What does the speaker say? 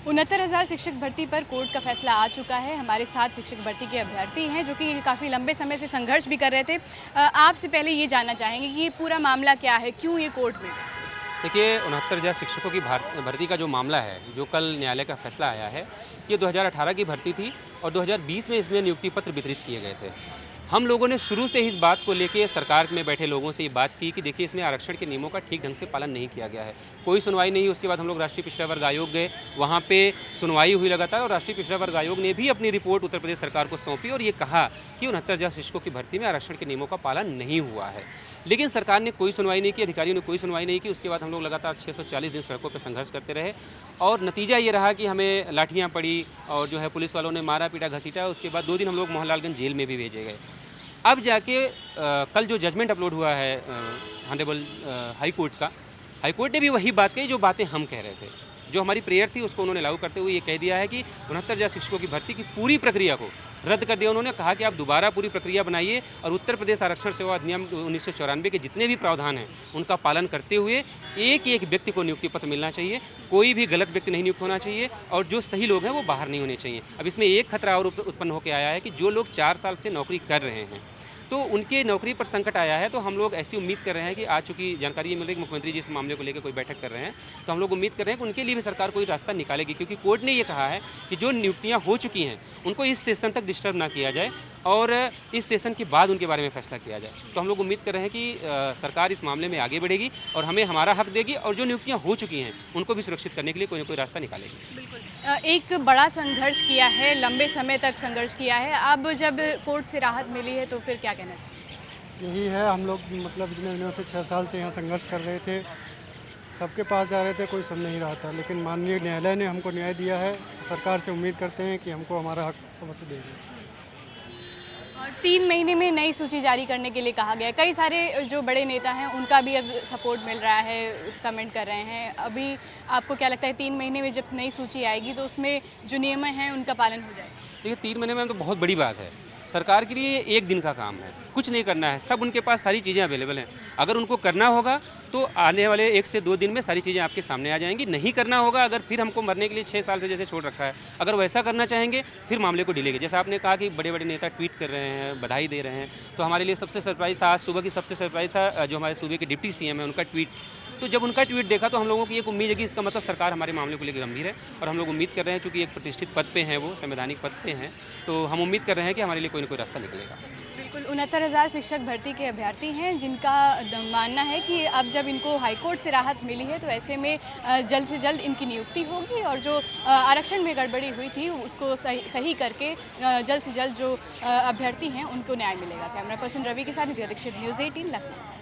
69,000 शिक्षक भर्ती पर कोर्ट का फैसला आ चुका है। हमारे साथ शिक्षक भर्ती के अभ्यर्थी हैं जो कि काफ़ी लंबे समय से संघर्ष भी कर रहे थे। आपसे पहले ये जानना चाहेंगे कि ये पूरा मामला क्या है, क्यों ये कोर्ट में? देखिए 69,000 शिक्षकों की भर्ती का जो मामला है, जो कल न्यायालय का फैसला आया है, ये 2018 की भर्ती थी और 2020 में इसमें नियुक्ति पत्र वितरित किए गए थे। हम लोगों ने शुरू से ही इस बात को लेके सरकार में बैठे लोगों से ये बात की कि देखिए इसमें आरक्षण के नियमों का ठीक ढंग से पालन नहीं किया गया है। कोई सुनवाई नहीं। उसके बाद हम लोग राष्ट्रीय पिछड़ा वर्ग आयोग गए, वहाँ पे सुनवाई हुई लगातार और राष्ट्रीय पिछड़ा वर्ग आयोग ने भी अपनी रिपोर्ट उत्तर प्रदेश सरकार को सौंपी और ये कहा कि 69,000 शिक्षकों की भर्ती में आरक्षण के नियमों का पालन नहीं हुआ है। लेकिन सरकार ने कोई सुनवाई नहीं की, अधिकारियों ने कोई सुनवाई नहीं की। उसके बाद हम लोग लगातार 640 दिन सड़कों पर संघर्ष करते रहे और नतीजा ये रहा कि हमें लाठियाँ पड़ी और जो है पुलिस वालों ने मारा पीटा घसीटा। उसके बाद 2 दिन हम लोग मोहनलालगंज जेल में भी भेजे गए। अब जाके कल जो जजमेंट अपलोड हुआ है ऑनरेबल हाई कोर्ट ने भी वही बात कही जो बातें हम कह रहे थे। जो हमारी प्रेयर थी उसको उन्होंने लागू करते हुए ये कह दिया है कि 69,000 शिक्षकों की भर्ती की पूरी प्रक्रिया को रद्द कर दिया। उन्होंने कहा कि आप दोबारा पूरी प्रक्रिया बनाइए और उत्तर प्रदेश आरक्षण सेवा अधिनियम 1994 के जितने भी प्रावधान हैं उनका पालन करते हुए एक एक व्यक्ति को नियुक्ति पत्र मिलना चाहिए। कोई भी गलत व्यक्ति नहीं नियुक्त होना चाहिए और जो सही लोग हैं वो बाहर नहीं होने चाहिए। अब इसमें एक खतरा और उत्पन्न होकर आया है कि जो लोग 4 साल से नौकरी कर रहे हैं तो उनके नौकरी पर संकट आया है। तो हम लोग ऐसी उम्मीद कर रहे हैं कि आज चूँकि जानकारी ये मिल रही है कि मुख्यमंत्री जी इस मामले को लेकर कोई बैठक कर रहे हैं, तो हम लोग उम्मीद कर रहे हैं कि उनके लिए भी सरकार कोई रास्ता निकालेगी, क्योंकि कोर्ट ने ये कहा है कि जो नियुक्तियाँ हो चुकी हैं उनको इस सेशन तक डिस्टर्ब ना किया जाए और इस सेशन के बाद उनके बारे में फैसला किया जाए। तो हम लोग उम्मीद कर रहे हैं कि सरकार इस मामले में आगे बढ़ेगी और हमें हमारा हक देगी और जो नियुक्तियाँ हो चुकी हैं उनको भी सुरक्षित करने के लिए कोई ना कोई रास्ता निकालेगी। बिल्कुल। एक बड़ा संघर्ष किया है, लंबे समय तक संघर्ष किया है। अब जब कोर्ट से राहत मिली है तो फिर क्या कहना चाहिए? यही है, हम लोग मतलब इतने दिनों से 6 साल से यहाँ संघर्ष कर रहे थे, सबके पास जा रहे थे, कोई सुन नहीं रहा था। लेकिन माननीय न्यायालय ने हमको न्याय दिया है, तो सरकार से उम्मीद करते हैं कि हमको हमारा हक अवश्य देगी। और 3 महीने में नई सूची जारी करने के लिए कहा गया है। कई सारे जो बड़े नेता हैं उनका भी अब सपोर्ट मिल रहा है, कमेंट कर रहे हैं। अभी आपको क्या लगता है 3 महीने में जब नई सूची आएगी तो उसमें जो नियम हैं उनका पालन हो जाएगा? देखिए 3 महीने में तो बहुत बड़ी बात है। सरकार के लिए 1 दिन का काम है, कुछ नहीं करना है। सब उनके पास सारी चीज़ें अवेलेबल हैं। अगर उनको करना होगा तो आने वाले 1 से 2 दिन में सारी चीज़ें आपके सामने आ जाएंगी। नहीं करना होगा, अगर फिर हमको मरने के लिए 6 साल से जैसे छोड़ रखा है, अगर वैसा करना चाहेंगे फिर मामले को डिले। जैसा आपने कहा कि बड़े बड़े नेता ट्वीट कर रहे हैं, बधाई दे रहे हैं, तो हमारे लिए सबसे सरप्राइज़ था, आज सुबह की सबसे सरप्राइज़ था जो हमारे सूबे के डिप्टी सीएम है उनका ट्वीट। तो जब उनका ट्वीट देखा तो हम लोगों की एक उम्मीद है कि इसका मतलब सरकार हमारे मामले को लेकर गंभीर है और हम लोग उम्मीद कर रहे हैं, चूँकि एक प्रतिष्ठित पद पे हैं, वो संवैधानिक पद पे हैं, तो हम उम्मीद कर रहे हैं कि हमारे लिए कोई ना कोई रास्ता निकलेगा। बिल्कुल। 69,000 शिक्षक भर्ती के अभ्यर्थी हैं जिनका मानना है कि अब जब इनको हाईकोर्ट से राहत मिली है तो ऐसे में जल्द से जल्द इनकी नियुक्ति होगी और जो आरक्षण में गड़बड़ी हुई थी उसको सही करके जल्द से जल्द जो अभ्यर्थी हैं उनको न्याय मिलेगा। कैमरा पर्सन रवि के साथ नित्या दीक्षित, न्यूज़ 18 लखनऊ।